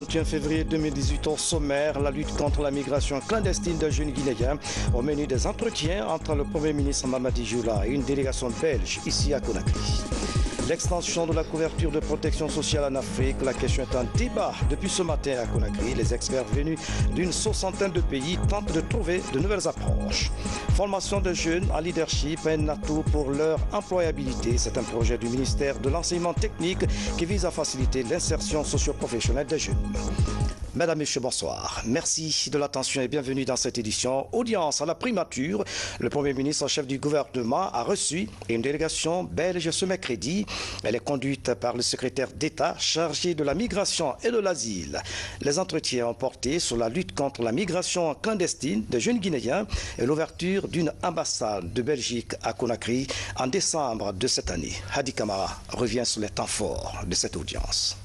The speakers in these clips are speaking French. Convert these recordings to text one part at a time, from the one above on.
21 février 2018 au sommaire, la lutte contre la migration clandestine de jeunes Guinéens au menu des entretiens entre le Premier ministre Mamadi Dioula et une délégation belge ici à Conakry. L'extension de la couverture de protection sociale en Afrique, la question est en débat depuis ce matin à Conakry. Les experts venus d'une soixantaine de pays tentent de trouver de nouvelles approches. Formation de jeunes en leadership, un atout pour leur employabilité. C'est un projet du ministère de l'enseignement technique qui vise à faciliter l'insertion socio-professionnelle des jeunes. Mesdames, Messieurs, bonsoir. Merci de l'attention et bienvenue dans cette édition. Audience à la primature. Le Premier ministre, chef du gouvernement, a reçu une délégation belge ce mercredi. Elle est conduite par le secrétaire d'État chargé de la migration et de l'asile. Les entretiens ont porté sur la lutte contre la migration clandestine des jeunes Guinéens et l'ouverture d'une ambassade de Belgique à Conakry en décembre de cette année. Hadi Kamara revient sur les temps forts de cette audience.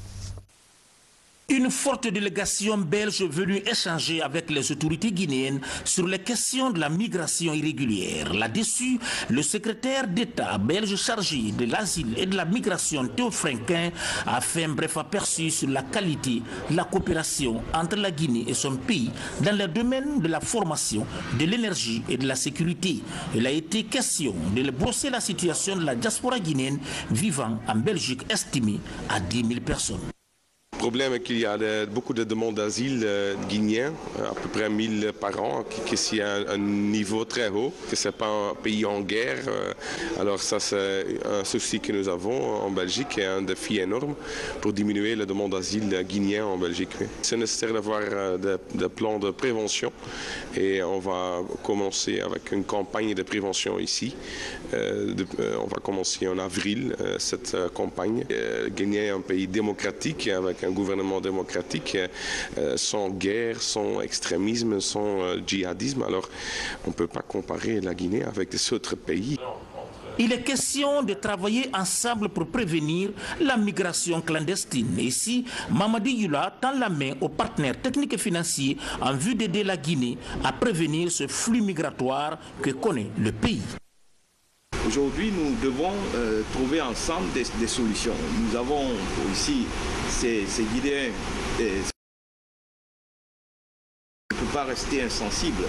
Une forte délégation belge venue échanger avec les autorités guinéennes sur les questions de la migration irrégulière. Là-dessus, le secrétaire d'État belge chargé de l'asile et de la migration, Théo Frenquin, a fait un bref aperçu sur la qualité de la coopération entre la Guinée et son pays dans les domaines de la formation, de l'énergie et de la sécurité. Il a été question de brosser la situation de la diaspora guinéenne vivant en Belgique estimée à 10 000 personnes. Le problème est qu'il y a beaucoup de demandes d'asile guinéens, à peu près 1000 par an, qui est à un niveau très haut, que ce n'est pas un pays en guerre. Alors ça, c'est un souci que nous avons en Belgique et un défi énorme pour diminuer la demande d'asile guinéen en Belgique. C'est nécessaire d'avoir des plans de prévention et on va commencer avec une campagne de prévention ici. On va commencer en avril cette campagne. Guinée est un pays démocratique avec un gouvernement démocratique sans guerre, sans extrémisme, sans djihadisme. Alors, on ne peut pas comparer la Guinée avec des autres pays. Il est question de travailler ensemble pour prévenir la migration clandestine. Ici, Mamadi Dioula tend la main aux partenaires techniques et financiers en vue d'aider la Guinée à prévenir ce flux migratoire que connaît le pays. Aujourd'hui, nous devons trouver ensemble des solutions. Nous avons ici ces Guinéens qui ne peuvent pas rester insensibles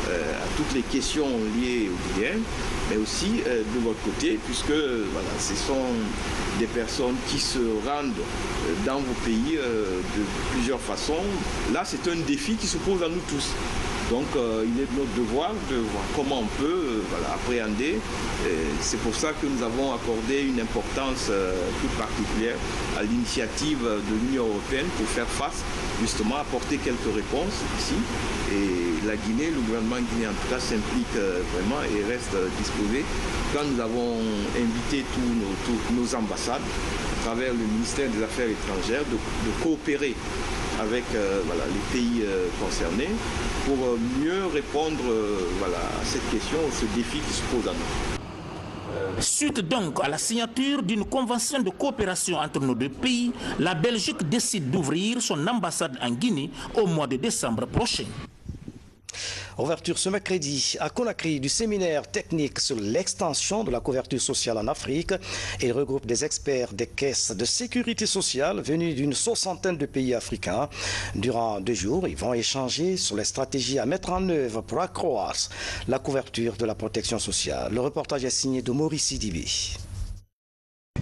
à toutes les questions liées aux Guinéens, mais aussi de votre côté, puisque voilà, ce sont des personnes qui se rendent dans vos pays de plusieurs façons. Là, c'est un défi qui se pose à nous tous. Donc il est de notre devoir de voir comment on peut appréhender. C'est pour ça que nous avons accordé une importance toute particulière à l'initiative de l'Union européenne pour faire face, justement, apporter quelques réponses ici. Et la Guinée, le gouvernement guinéen en tout cas s'implique vraiment et reste disposé. Quand nous avons invité tous nos ambassades à travers le ministère des Affaires étrangères de coopérer avec les pays concernés pour mieux répondre à cette question, ce défi qui se pose à nous. Suite donc à la signature d'une convention de coopération entre nos deux pays, la Belgique décide d'ouvrir son ambassade en Guinée au mois de décembre prochain. Ouverture ce mercredi à Conakry du séminaire technique sur l'extension de la couverture sociale en Afrique. Il regroupe des experts des caisses de sécurité sociale venus d'une soixantaine de pays africains. Durant 2 jours, ils vont échanger sur les stratégies à mettre en œuvre pour accroître la couverture de la protection sociale. Le reportage est signé de Maurice Sidibé.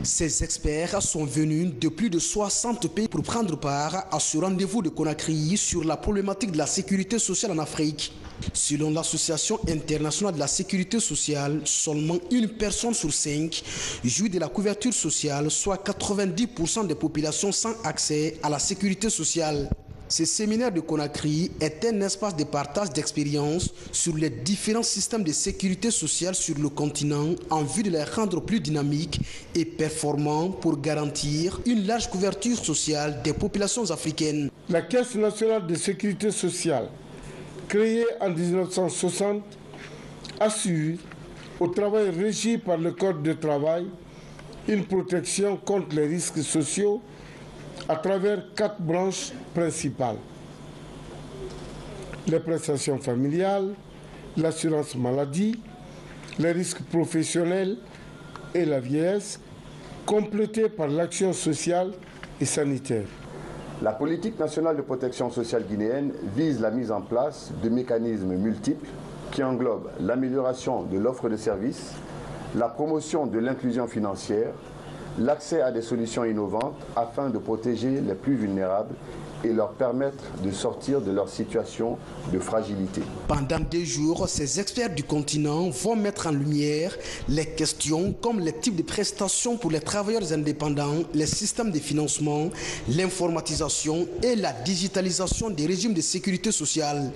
Ces experts sont venus de plus de 60 pays pour prendre part à ce rendez-vous de Conakry sur la problématique de la sécurité sociale en Afrique. Selon l'Association internationale de la sécurité sociale, seulement 1 personne sur 5 jouit de la couverture sociale, soit 90% des populations sans accès à la sécurité sociale. Ce séminaire de Conakry est un espace de partage d'expériences sur les différents systèmes de sécurité sociale sur le continent en vue de les rendre plus dynamiques et performants pour garantir une large couverture sociale des populations africaines. La Caisse nationale de sécurité sociale, créée en 1960, assure, au travail régi par le Code de travail, une protection contre les risques sociaux à travers 4 branches principales. Les prestations familiales, l'assurance maladie, les risques professionnels et la vieillesse, complétées par l'action sociale et sanitaire. La politique nationale de protection sociale guinéenne vise la mise en place de mécanismes multiples qui englobent l'amélioration de l'offre de services, la promotion de l'inclusion financière, l'accès à des solutions innovantes afin de protéger les plus vulnérables et leur permettre de sortir de leur situation de fragilité. Pendant 2 jours, ces experts du continent vont mettre en lumière les questions comme les types de prestations pour les travailleurs indépendants, les systèmes de financement, l'informatisation et la digitalisation des régimes de sécurité sociale.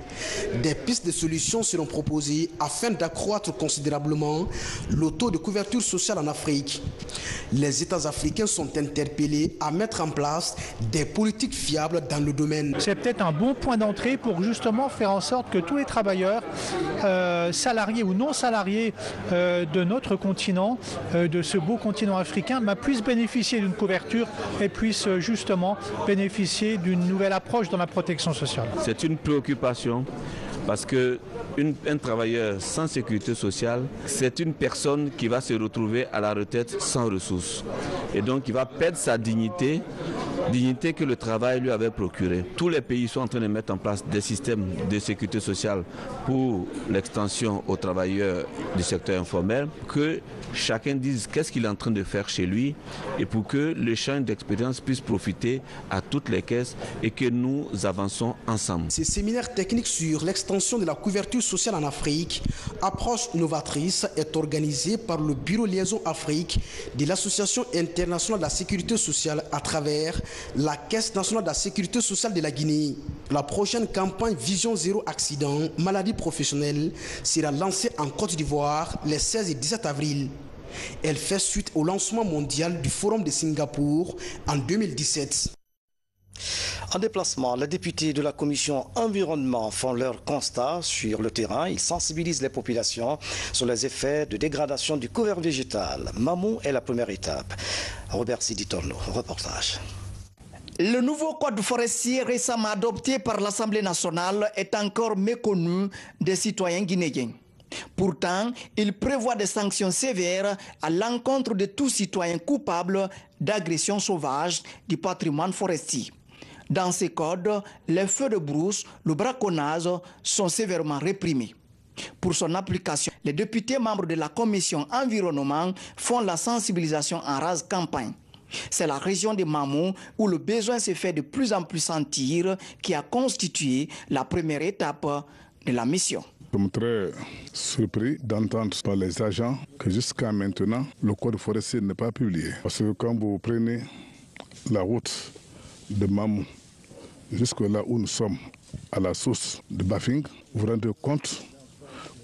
Des pistes de solutions seront proposées afin d'accroître considérablement le taux de couverture sociale en Afrique. Les États africains sont interpellés à mettre en place des politiques fiables dans le domaine. C'est peut-être un bon point d'entrée pour justement faire en sorte que tous les travailleurs, salariés ou non salariés de notre continent, de ce beau continent africain, puissent bénéficier d'une couverture et puissent justement bénéficier d'une nouvelle approche dans la protection sociale. C'est une préoccupation parce qu'un travailleur sans sécurité sociale, c'est une personne qui va se retrouver à la retraite sans ressources. Et donc il va perdre sa dignité que le travail lui avait procurée. Tous les pays sont en train de mettre en place des systèmes de sécurité sociale pour l'extension aux travailleurs du secteur informel, que chacun dise qu'est-ce qu'il est en train de faire chez lui et pour que l'échange d'expérience puisse profiter à toutes les caisses et que nous avançons ensemble. Ce séminaire technique sur l'extension de la couverture sociale en Afrique, approche novatrice, est organisé par le Bureau Liaison Afrique de l'Association internationale de la sécurité sociale à travers la Caisse nationale de la sécurité sociale de la Guinée. La prochaine campagne Vision Zéro Accident, maladie professionnelle sera lancée en Côte d'Ivoire les 16 et 17 avril. Elle fait suite au lancement mondial du Forum de Singapour en 2017. En déplacement, les députés de la commission environnement font leur constat sur le terrain. Ils sensibilisent les populations sur les effets de dégradation du couvert végétal. Mamou est la première étape. Robert Sidi-Torno, reportage. Le nouveau code forestier récemment adopté par l'Assemblée nationale est encore méconnu des citoyens guinéens. Pourtant, il prévoit des sanctions sévères à l'encontre de tout citoyen coupable d'agression sauvage du patrimoine forestier. Dans ces codes, les feux de brousse, le braconnage sont sévèrement réprimés. Pour son application, les députés membres de la commission environnement font la sensibilisation en rase campagne. C'est la région de Mamou où le besoin se fait de plus en plus sentir qui a constitué la première étape de la mission. Je suis très surpris d'entendre par les agents que jusqu'à maintenant, le code forestier n'est pas publié. Parce que quand vous prenez la route de Mamou jusque là où nous sommes, à la source de Bafing, vous vous rendez compte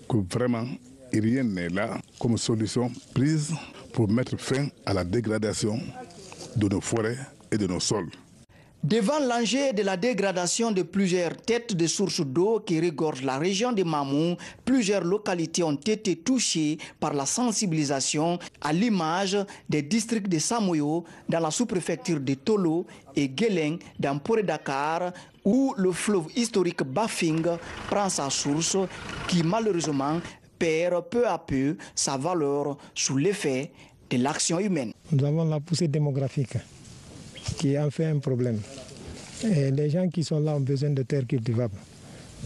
que vraiment rien n'est là comme solution prise pour mettre fin à la dégradation de nos forêts et de nos sols. Devant l'enjeu de la dégradation de plusieurs têtes de sources d'eau qui regorgent la région de Mamou, plusieurs localités ont été touchées par la sensibilisation à l'image des districts de Samoyo dans la sous-préfecture de Tolo et Gueleng dans Poré-Dakar où le fleuve historique Bafing prend sa source qui malheureusement perd peu à peu sa valeur sous l'effet de l'action humaine. Nous avons la poussée démographique qui en fait un problème. Et les gens qui sont là ont besoin de terres cultivables.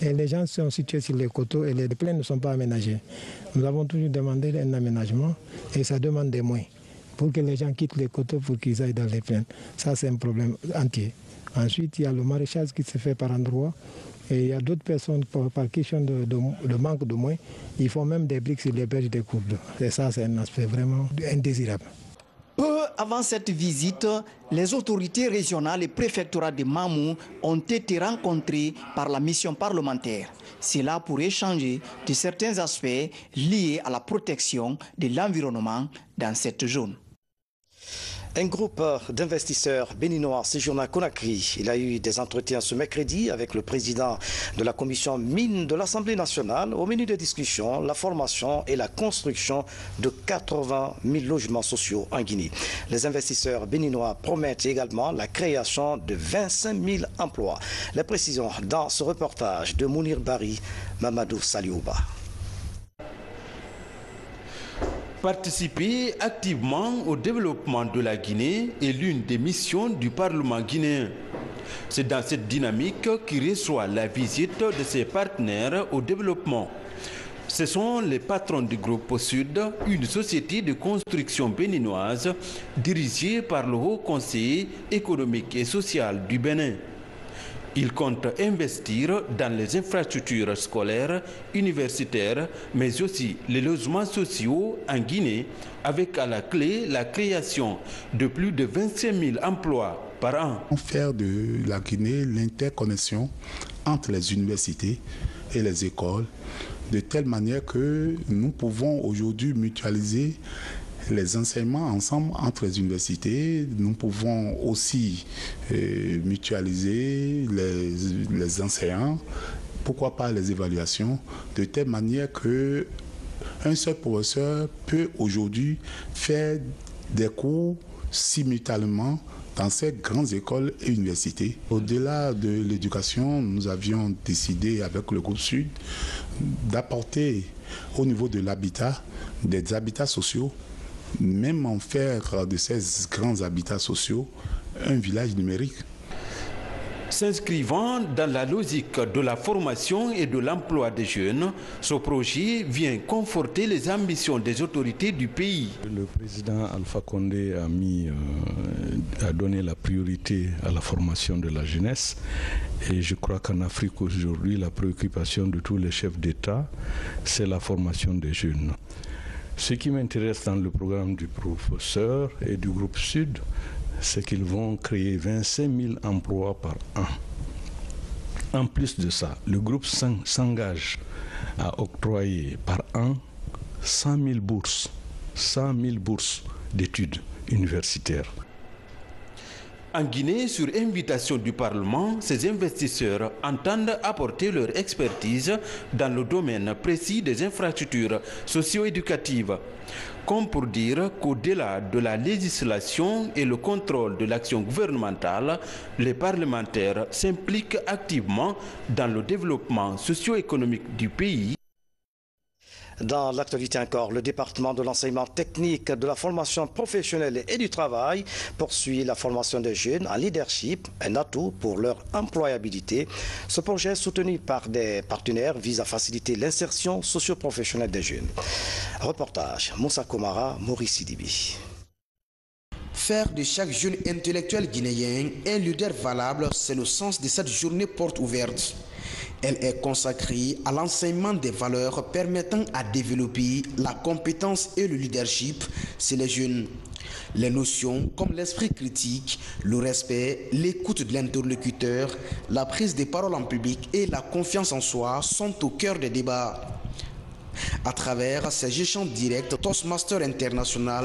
Et les gens sont situés sur les coteaux et les plaines ne sont pas aménagées. Nous avons toujours demandé un aménagement et ça demande des moyens pour que les gens quittent les coteaux pour qu'ils aillent dans les plaines. Ça, c'est un problème entier. Ensuite, il y a le maraîchage qui se fait par endroits. Et il y a d'autres personnes, par question de manque de moyens, ils font même des briques sur les berges des cours d'eau. Et ça, c'est un aspect vraiment indésirable. Peu avant cette visite, les autorités régionales et préfectorales de Mamou ont été rencontrées par la mission parlementaire. C'est là pour échanger de certains aspects liés à la protection de l'environnement dans cette zone. Un groupe d'investisseurs béninois séjourne à Conakry. Il a eu des entretiens ce mercredi avec le président de la commission mine de l'Assemblée nationale. Au menu de discussion, la formation et la construction de 80 000 logements sociaux en Guinée. Les investisseurs béninois promettent également la création de 25 000 emplois. Les précisions dans ce reportage de Mounir Bari, Mamadou Saliouba. Participer activement au développement de la Guinée est l'une des missions du Parlement guinéen. C'est dans cette dynamique qu'il reçoit la visite de ses partenaires au développement. Ce sont les patrons du groupe Sud, une société de construction béninoise dirigée par le Haut Conseiller économique et social du Bénin. Ils comptent investir dans les infrastructures scolaires, universitaires, mais aussi les logements sociaux en Guinée, avec à la clé la création de plus de 25 000 emplois par an. Faire de la Guinée l'interconnexion entre les universités et les écoles, de telle manière que nous pouvons aujourd'hui mutualiser les enseignements ensemble entre les universités. Nous pouvons aussi mutualiser les enseignants, pourquoi pas les évaluations, de telle manière que un seul professeur peut aujourd'hui faire des cours simultanément dans ces grandes écoles et universités. Au-delà de l'éducation, nous avions décidé avec le groupe Sud d'apporter au niveau de l'habitat des habitats sociaux, même en faire de ces grands habitats sociaux un village numérique. S'inscrivant dans la logique de la formation et de l'emploi des jeunes, ce projet vient conforter les ambitions des autorités du pays. Le président Alpha Condé a donné la priorité à la formation de la jeunesse. Et je crois qu'en Afrique aujourd'hui, la préoccupation de tous les chefs d'État, c'est la formation des jeunes. Ce qui m'intéresse dans le programme du professeur et du groupe Sud, c'est qu'ils vont créer 25 000 emplois par an. En plus de ça, le groupe s'engage à octroyer par an 100 000 bourses d'études universitaires. En Guinée, sur invitation du Parlement, ces investisseurs entendent apporter leur expertise dans le domaine précis des infrastructures socio-éducatives. Comme pour dire qu'au-delà de la législation et le contrôle de l'action gouvernementale, les parlementaires s'impliquent activement dans le développement socio-économique du pays. Dans l'actualité encore, le département de l'enseignement technique, de la formation professionnelle et du travail poursuit la formation des jeunes en leadership, un atout pour leur employabilité. Ce projet soutenu par des partenaires vise à faciliter l'insertion socio-professionnelle des jeunes. Reportage Moussa Komara, Maurice Sidibi. Faire de chaque jeune intellectuel guinéen un leader valable, c'est le sens de cette journée porte ouverte. Elle est consacrée à l'enseignement des valeurs permettant à développer la compétence et le leadership chez les jeunes. Les notions comme l'esprit critique, le respect, l'écoute de l'interlocuteur, la prise de parole en public et la confiance en soi sont au cœur des débats. À travers ces échanges directs, Toastmaster International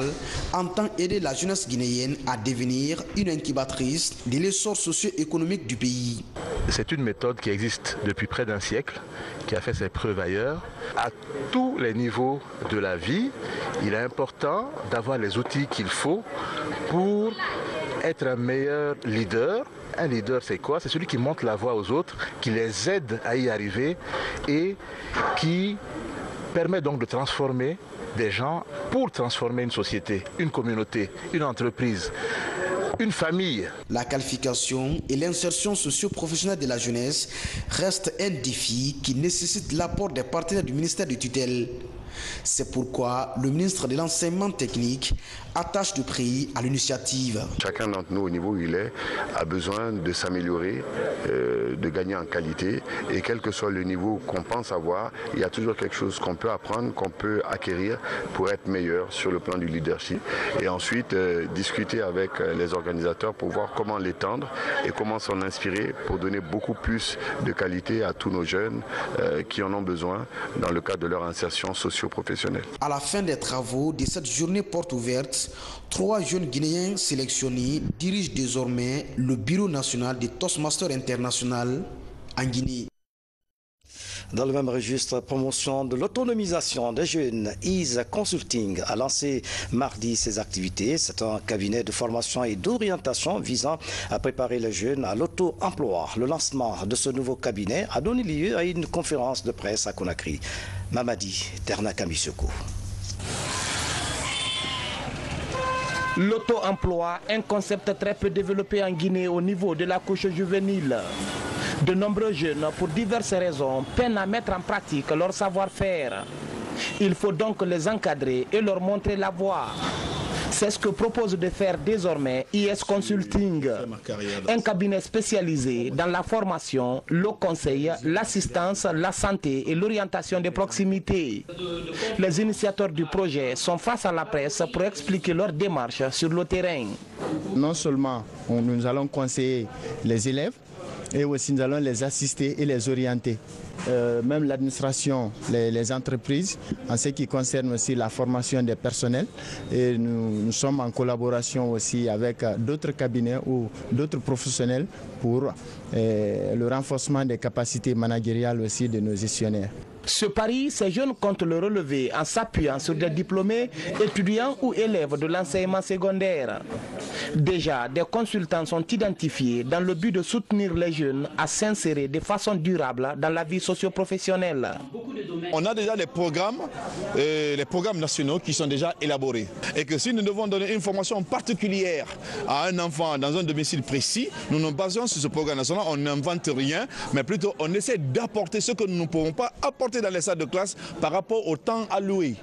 entend aider la jeunesse guinéenne à devenir une incubatrice de l'essor socio-économique du pays. C'est une méthode qui existe depuis près d'un siècle, qui a fait ses preuves ailleurs. À tous les niveaux de la vie, il est important d'avoir les outils qu'il faut pour être un meilleur leader. Un leader, c'est quoi? C'est celui qui montre la voie aux autres, qui les aide à y arriver et qui permet donc de transformer des gens pour transformer une société, une communauté, une entreprise, une famille. La qualification et l'insertion socio-professionnelle de la jeunesse restent un défi qui nécessite l'apport des partenaires du ministère de tutelle. C'est pourquoi le ministre de l'Enseignement technique attache de prix à l'initiative. Chacun d'entre nous, au niveau où il est, a besoin de s'améliorer, de gagner en qualité. Et quel que soit le niveau qu'on pense avoir, il y a toujours quelque chose qu'on peut apprendre, qu'on peut acquérir pour être meilleur sur le plan du leadership. Et ensuite, discuter avec les organisateurs pour voir comment l'étendre et comment s'en inspirer pour donner beaucoup plus de qualité à tous nos jeunes qui en ont besoin dans le cadre de leur insertion socio-professionnelle. À la fin des travaux de cette journée porte ouverte, 3 jeunes Guinéens sélectionnés dirigent désormais le bureau national des Toastmasters International en Guinée. Dans le même registre, promotion de l'autonomisation des jeunes, Ease Consulting a lancé mardi ses activités. C'est un cabinet de formation et d'orientation visant à préparer les jeunes à l'auto-emploi. Le lancement de ce nouveau cabinet a donné lieu à une conférence de presse à Conakry. Mamadi Ternakamisoko. L'auto-emploi, un concept très peu développé en Guinée au niveau de la couche juvénile. De nombreux jeunes, pour diverses raisons, peinent à mettre en pratique leur savoir-faire. Il faut donc les encadrer et leur montrer la voie. C'est ce que propose de faire désormais IS Consulting, un cabinet spécialisé dans la formation, le conseil, l'assistance, la santé et l'orientation de proximité. Les initiateurs du projet sont face à la presse pour expliquer leur démarche sur le terrain. Non seulement nous allons conseiller les élèves, et aussi nous allons les assister et les orienter. Même l'administration, les entreprises, en ce qui concerne aussi la formation des personnels. Et nous sommes en collaboration aussi avec d'autres cabinets ou d'autres professionnels pour le renforcement des capacités managériales aussi de nos gestionnaires. Ce pari, ces jeunes comptent le relever en s'appuyant sur des diplômés, étudiants ou élèves de l'enseignement secondaire. Déjà, des consultants sont identifiés dans le but de soutenir les jeunes à s'insérer de façon durable dans la vie socio-professionnelle. On a déjà les programmes nationaux qui sont déjà élaborés. Et que si nous devons donner une formation particulière à un enfant dans un domicile précis, nous nous basons sur ce programme national, on n'invente rien, mais plutôt on essaie d'apporter ce que nous ne pouvons pas apporter dans les salles de classe par rapport au temps alloué.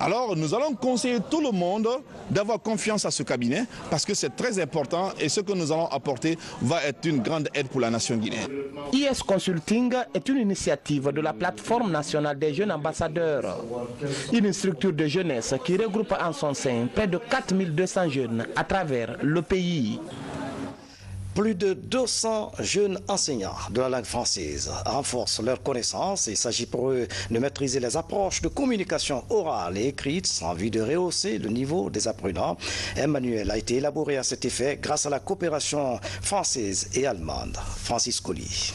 Alors nous allons conseiller tout le monde d'avoir confiance à ce cabinet parce que c'est très important et ce que nous allons apporter va être une grande aide pour la nation guinéenne. IS Consulting est une initiative de la plateforme nationale des jeunes ambassadeurs, une structure de jeunesse qui regroupe en son sein près de 4200 jeunes à travers le pays. Plus de 200 jeunes enseignants de la langue française renforcent leurs connaissances. Il s'agit pour eux de maîtriser les approches de communication orale et écrite en vue de rehausser le niveau des apprenants. Un manuel a été élaboré à cet effet grâce à la coopération française et allemande. Francis Colli.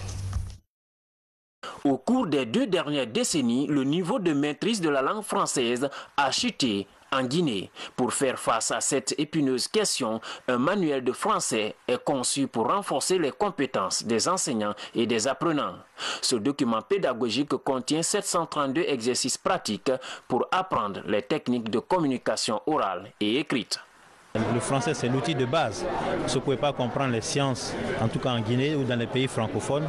Au cours des 2 dernières décennies, le niveau de maîtrise de la langue française a chuté en Guinée. Pour faire face à cette épineuse question, un manuel de français est conçu pour renforcer les compétences des enseignants et des apprenants. Ce document pédagogique contient 732 exercices pratiques pour apprendre les techniques de communication orale et écrite. Le français, c'est l'outil de base. Si vous ne pouvez pas comprendre les sciences, en tout cas en Guinée ou dans les pays francophones,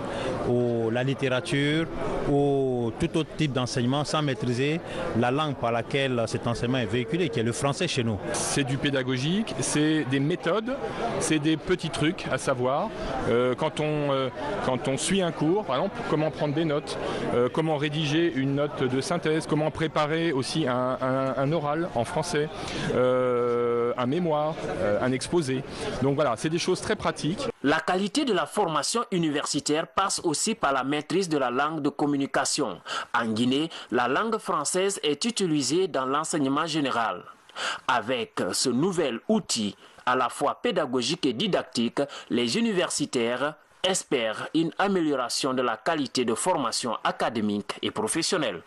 ou la littérature, ou tout autre type d'enseignement, sans maîtriser la langue par laquelle cet enseignement est véhiculé, qui est le français chez nous. C'est du pédagogique, c'est des méthodes, c'est des petits trucs à savoir. Quand on suit un cours, par exemple, comment prendre des notes, comment rédiger une note de synthèse, comment préparer aussi un oral en français, un mémoire, un exposé. Donc voilà, c'est des choses très pratiques. La qualité de la formation universitaire passe aussi par la maîtrise de la langue de communication. En Guinée, la langue française est utilisée dans l'enseignement général. Avec ce nouvel outil, à la fois pédagogique et didactique, les universitaires espèrent une amélioration de la qualité de formation académique et professionnelle.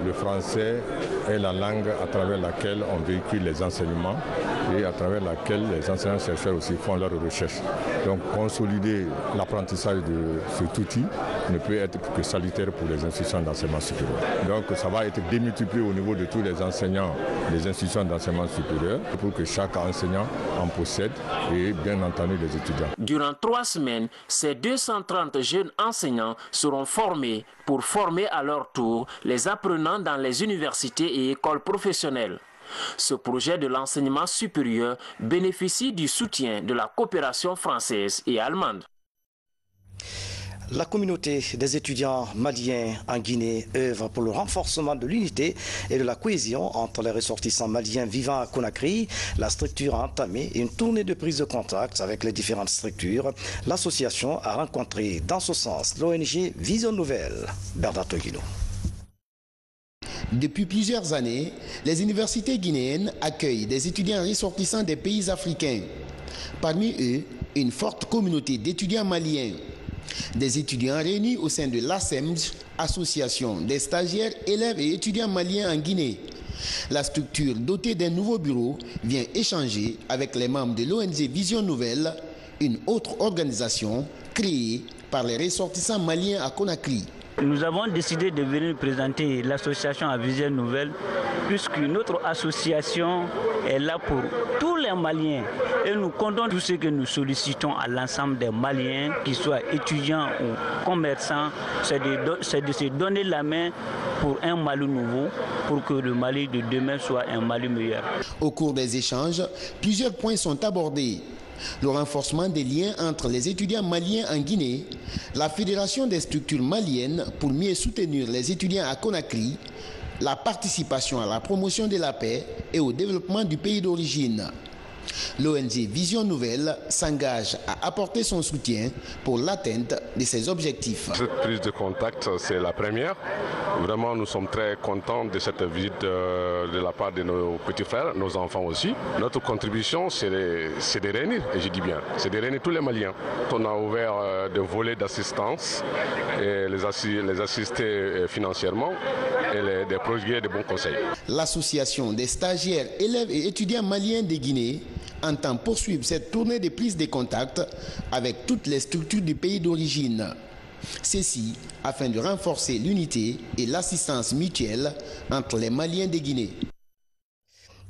Le français est la langue à travers laquelle on véhicule les enseignements et à travers laquelle les enseignants-chercheurs aussi font leurs recherches. Donc consolider l'apprentissage de cet outil ne peut être que salutaire pour les institutions d'enseignement supérieur. Donc ça va être démultiplié au niveau de tous les enseignants des institutions d'enseignement supérieur pour que chaque enseignant en possède et bien entendu les étudiants. Durant 3 semaines, ces 230 jeunes enseignants seront formés pour former à leur tour les apprenants dans les universités et écoles professionnelles. Ce projet de l'enseignement supérieur bénéficie du soutien de la coopération française et allemande. La communauté des étudiants maliens en Guinée œuvre pour le renforcement de l'unité et de la cohésion entre les ressortissants maliens vivant à Conakry. La structure a entamé une tournée de prise de contact avec les différentes structures. L'association a rencontré dans ce sens l'ONG Vision Nouvelle. Bernard Toguino. Depuis plusieurs années, les universités guinéennes accueillent des étudiants ressortissants des pays africains. Parmi eux, une forte communauté d'étudiants maliens. Des étudiants réunis au sein de l'ASEMJ, Association des stagiaires, élèves et étudiants maliens en Guinée. La structure dotée d'un nouveau bureau vient échanger avec les membres de l'ONG Vision Nouvelle, une autre organisation créée par les ressortissants maliens à Conakry. Nous avons décidé de venir présenter l'association à Vision Nouvelle puisque notre association est là pour tous les Maliens et nous comptons tout ce que nous sollicitons à l'ensemble des Maliens, qu'ils soient étudiants ou commerçants, c'est de se donner la main pour un Mali nouveau, pour que le Mali de demain soit un Mali meilleur. Au cours des échanges, plusieurs points sont abordés. Le renforcement des liens entre les étudiants maliens en Guinée, la fédération des structures maliennes pour mieux soutenir les étudiants à Conakry, la participation à la promotion de la paix et au développement du pays d'origine. L'ONG Vision Nouvelle s'engage à apporter son soutien pour l'atteinte de ses objectifs. Cette prise de contact, c'est la première. Vraiment, nous sommes très contents de cette visite de la part de nos petits frères, nos enfants aussi. Notre contribution, c'est de réunir, et je dis bien, c'est de réunir tous les Maliens. On a ouvert des volets d'assistance, et les assister financièrement et des projets de bons conseils. L'association des stagiaires, élèves et étudiants maliens de Guinée entend poursuivre cette tournée de prise de contact avec toutes les structures du pays d'origine. Ceci afin de renforcer l'unité et l'assistance mutuelle entre les Maliens de Guinée.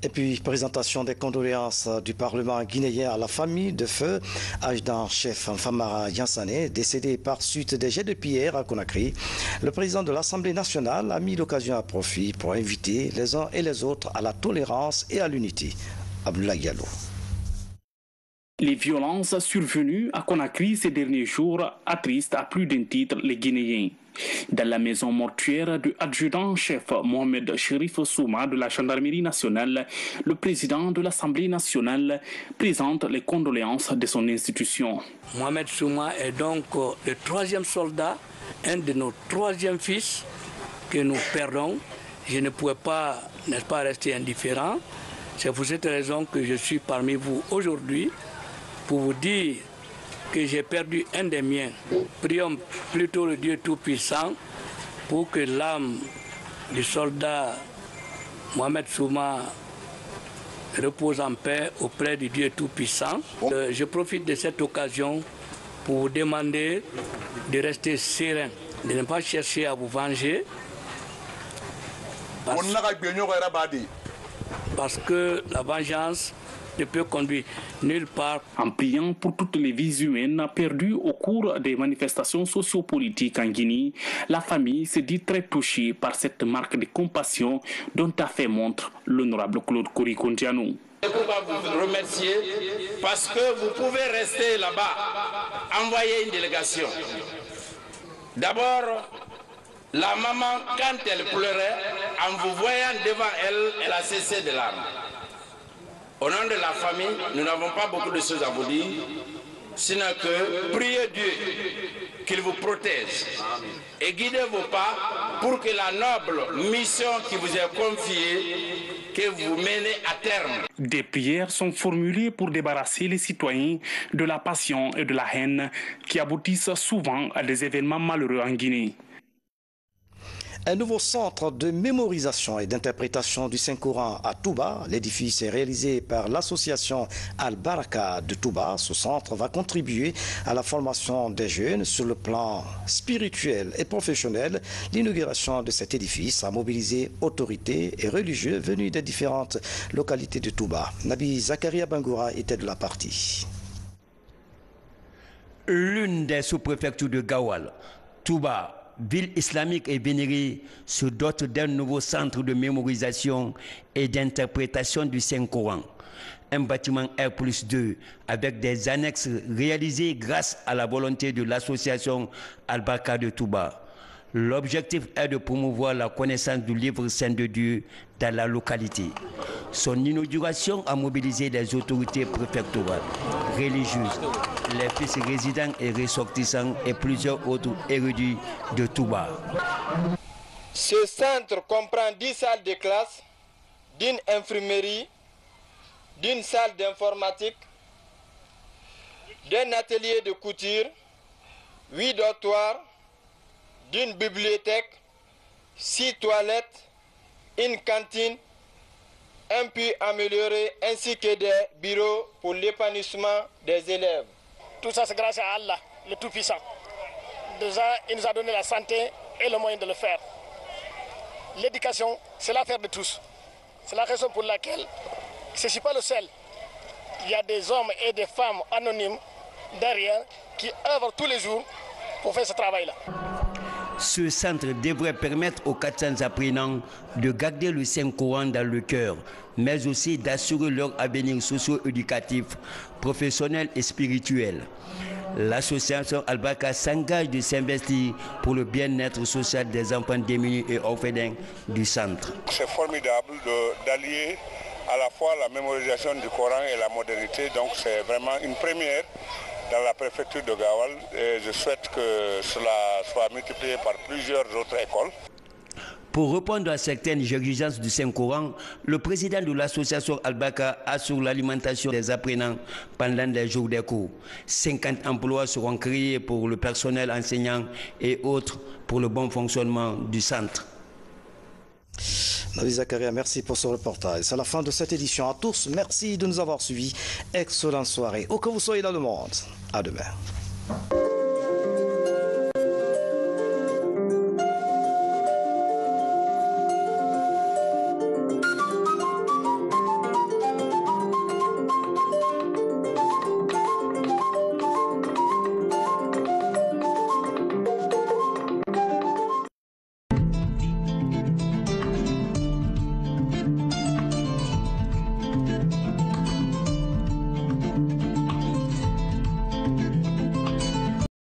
Et puis, présentation des condoléances du Parlement guinéen à la famille de feu adjudant-chef Famara Yansane, décédé par suite des jets de pierre à Conakry. Le président de l'Assemblée nationale a mis l'occasion à profit pour inviter les uns et les autres à la tolérance et à l'unité. Abdoulaye Diallo. Les violences survenues à Conakry ces derniers jours attristent à plus d'un titre les Guinéens. Dans la maison mortuaire du adjudant-chef Mohamed Chérif Souma de la Gendarmerie nationale, le président de l'Assemblée nationale présente les condoléances de son institution. Mohamed Souma est donc le troisième soldat, un de nos troisièmes fils que nous perdons. Je ne pouvais pas, n'est-ce pas, rester indifférent. C'est pour cette raison que je suis parmi vous aujourd'hui pour vous dire que j'ai perdu un des miens. Prions plutôt le Dieu Tout-Puissant pour que l'âme du soldat Mohamed Souma repose en paix auprès du Dieu Tout-Puissant. Je profite de cette occasion pour vous demander de rester serein, de ne pas chercher à vous venger. Parce que la vengeance ne peut conduire nulle part. En priant pour toutes les vies humaines perdues au cours des manifestations sociopolitiques en Guinée, la famille se dit très touchée par cette marque de compassion dont a fait montre l'honorable Claude Korikondianou. Je ne peux pas vous remercier parce que vous pouvez rester là-bas, envoyer une délégation. D'abord, la maman, quand elle pleurait, en vous voyant devant elle, elle a cessé de larmes. Au nom de la famille, nous n'avons pas beaucoup de choses à vous dire, sinon que priez Dieu qu'il vous protège et guidez vos pas pour que la noble mission qui vous est confiée, que vous menez à terme. Des prières sont formulées pour débarrasser les citoyens de la passion et de la haine qui aboutissent souvent à des événements malheureux en Guinée. Un nouveau centre de mémorisation et d'interprétation du Saint-Coran à Touba. L'édifice est réalisé par l'association Al-Baraka de Touba. Ce centre va contribuer à la formation des jeunes sur le plan spirituel et professionnel. L'inauguration de cet édifice a mobilisé autorités et religieux venus des différentes localités de Touba. Nabi Zakaria Bangoura était de la partie. L'une des sous-préfectures de Gawal, Touba, ville islamique et vénérée, se dote d'un nouveau centre de mémorisation et d'interprétation du Saint-Coran. Un bâtiment R+2 avec des annexes réalisées grâce à la volonté de l'association Al-Baraka de Touba. L'objectif est de promouvoir la connaissance du livre saint de Dieu dans la localité. Son inauguration a mobilisé les autorités préfectorales, religieuses, les fils résidents et ressortissants et plusieurs autres érudits de Touba. Ce centre comprend 10 salles de classe, d'une infirmerie, d'une salle d'informatique, d'un atelier de couture, 8 dortoirs, d'une bibliothèque, 6 toilettes, une cantine, un puits amélioré ainsi que des bureaux pour l'épanouissement des élèves. Tout ça c'est grâce à Allah, le Tout-Puissant. Déjà, il nous a donné la santé et le moyen de le faire. L'éducation, c'est l'affaire de tous. C'est la raison pour laquelle je ne suis pas le seul. Il y a des hommes et des femmes anonymes derrière qui œuvrent tous les jours pour faire ce travail-là. Ce centre devrait permettre aux 400 apprenants de garder le Saint-Coran dans le cœur, mais aussi d'assurer leur avenir socio-éducatif, professionnel et spirituel. L'association Al-Barka s'engage de s'investir pour le bien-être social des enfants démunis et orphelins du centre. C'est formidable d'allier à la fois la mémorisation du Coran et la modernité, donc c'est vraiment une première dans la préfecture de Gawal et je souhaite que cela soit multiplié par plusieurs autres écoles. Pour répondre à certaines exigences du Saint-Coran, le président de l'association Al-Barka assure l'alimentation des apprenants pendant les jours des cours. 50 emplois seront créés pour le personnel enseignant et autres pour le bon fonctionnement du centre. Nabi Zakaria, merci pour ce reportage. C'est la fin de cette édition. À tous, merci de nous avoir suivis. Excellente soirée. Où que vous soyez dans le monde. À demain.